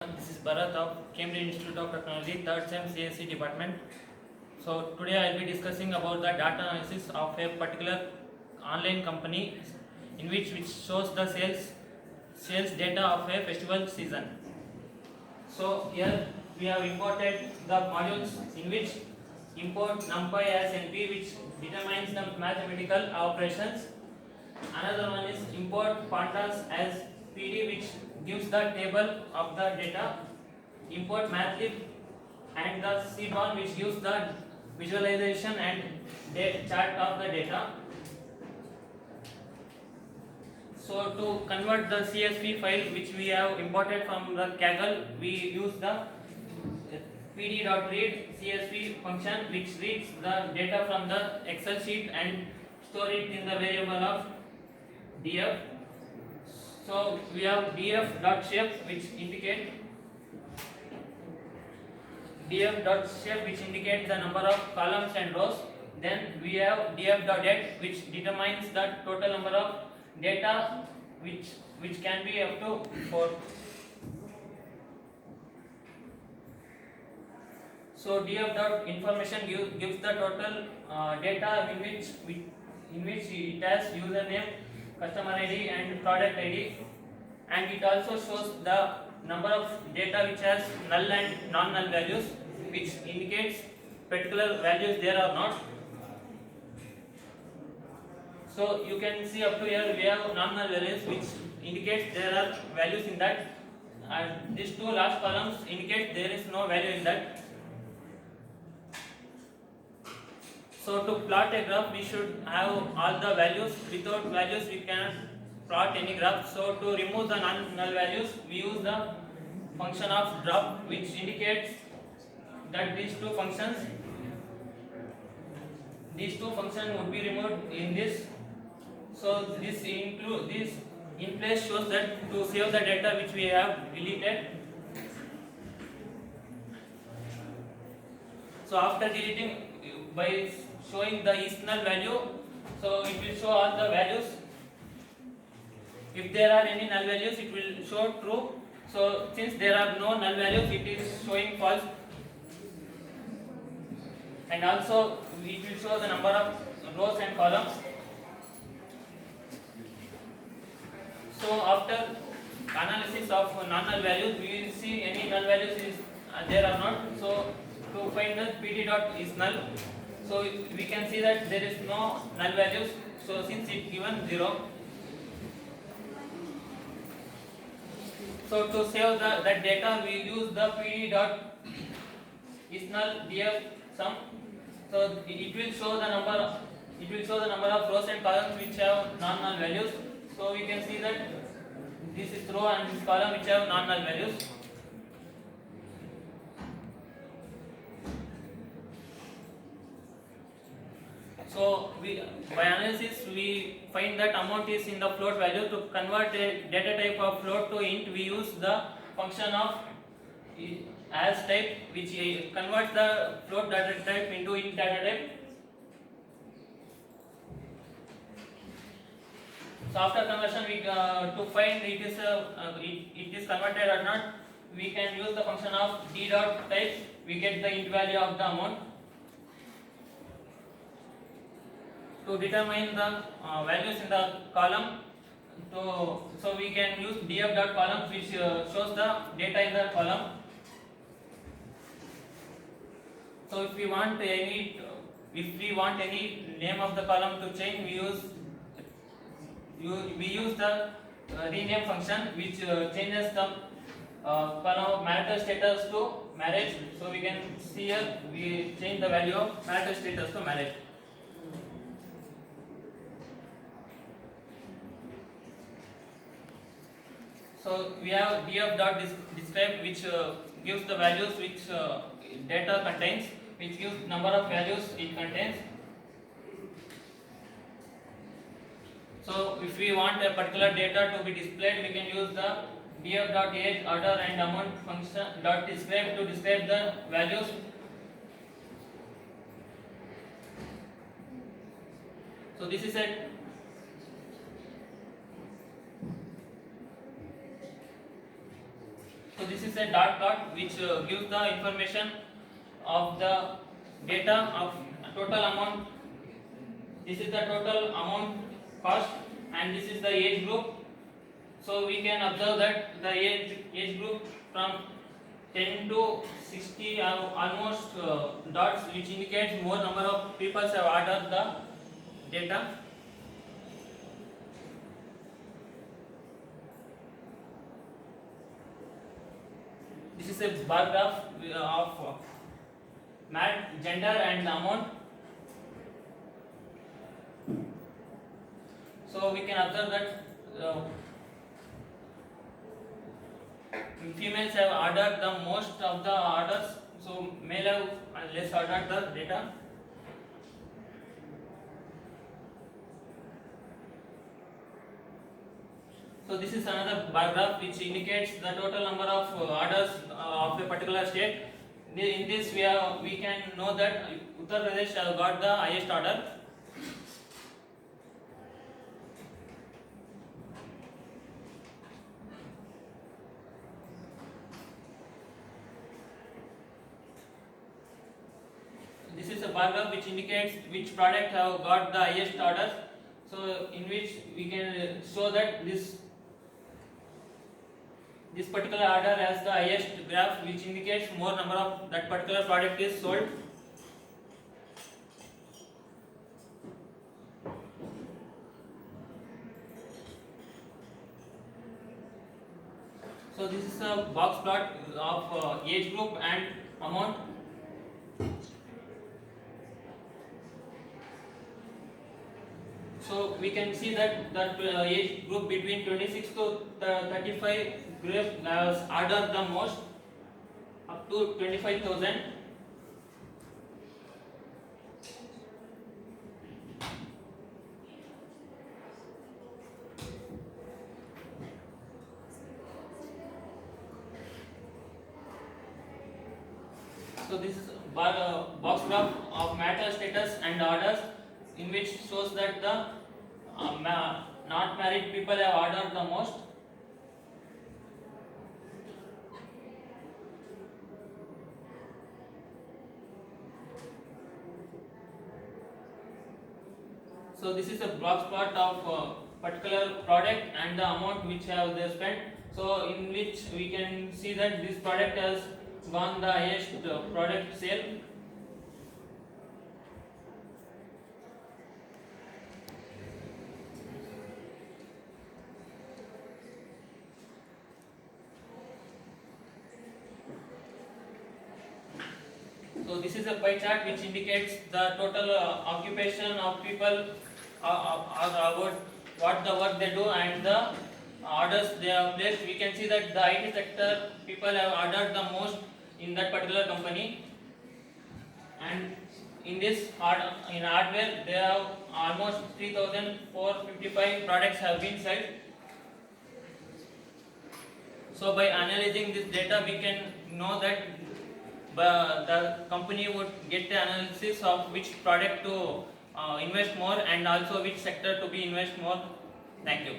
This is Bharat of Cambridge Institute of Technology, 3rd SEM CSE department. So today I will be discussing about the data analysis of a particular online company in which shows the sales data of a festival season. So here we have imported the modules in which import numpy as NP, which determines the mathematical operations. Another one is import pandas as PD, which gives the table of the data. Import mathlib and the cbon, which gives the visualization and chart of the data. So to convert the CSV file which we have imported from the Kaggle, we use the pd.read CSV function, which reads the data from the Excel sheet and store it in the variable of df. So we have df.shape which indicates the number of columns and rows. Then we have df.det, which determines the total number of data which can be up to 4. So df.information gives the total data in which it has username, customer ID and product ID, and it also shows the number of data which has null and non-null values, which indicates particular values there or not. So you can see up to here we have non-null values, which indicates there are values in that, and these two last columns indicate there is no value in that. So to plot a graph, we should have all the values. Without values, we cannot plot any graph. So to remove the non-null values, we use the function of drop, which indicates that these two functions would be removed in this. So this in place shows that to save the data which we have deleted. So after deleting, by showing the is null value, so it will show all the values. If there are any null values, it will show true. So since there are no null values, it is showing false. And also it will show the number of rows and columns. So after analysis of non-null values, we will see any null values is there or not. So to find the pd dot is null, so we can see that there is no null values. So since it given 0, so to save that data, we use the pd dot is null df sum. So it will show the number of rows and columns which have non-null values. So we can see that this is row and this column which have non-null values. So by analysis we find that amount is in the float value. To convert a data type of float to int, we use the function of as type, which converts the float data type into int data type. So after conversion, we to find it is converted or not, we can use the function of d dot type. We get the int value of the amount. To determine the values in the column, so we can use df dot columns, which shows the data in the column. So if we want any name of the column to change, we use the rename function, which changes the column of marital status to marriage. So we can see here we change the value of marital status to marriage. So we have df dot describe, which gives the values which data contains, which gives number of values it contains. So if we want a particular data to be displayed, we can use the df dot age, order and amount function dot describe to describe the values. So this is a So this this is a dot plot which gives the information of the data of total amount. This is the total amount cost, and this is the age group. So we can observe that the age group from 10 to 60 are almost dots, which indicates more number of people have ordered the data. This is a bar graph of gender and amount. So we can observe that females have ordered the most of the orders, so male have less ordered the data. So this is another bar graph which indicates the total number of orders of a particular state. In this we can know that Uttar Pradesh have got the highest order. This is a bar graph which indicates which product have got the highest orders. So in which we can show that this particular order has the highest graph, which indicates more number of that particular product is sold. So this is a box plot of age group and amount. So we can see that age group between 26 to 35 group has ordered the most, up to 25,000. So this is box graph of marital status and orders, in which shows that the not married people have ordered the most. So this is a box plot of particular product and the amount which have they spent. So in which we can see that this product has gone the highest product sale. So this is a pie chart which indicates the total occupation of people, about what the work they do and the orders they have placed. We can see that the IT sector people have ordered the most in that particular company, and in this in hardware they have almost 3,455 products have been sold. So by analyzing this data, we can know that the company would get the analysis of which product to invest more and also which sector to be invest more. Thank you.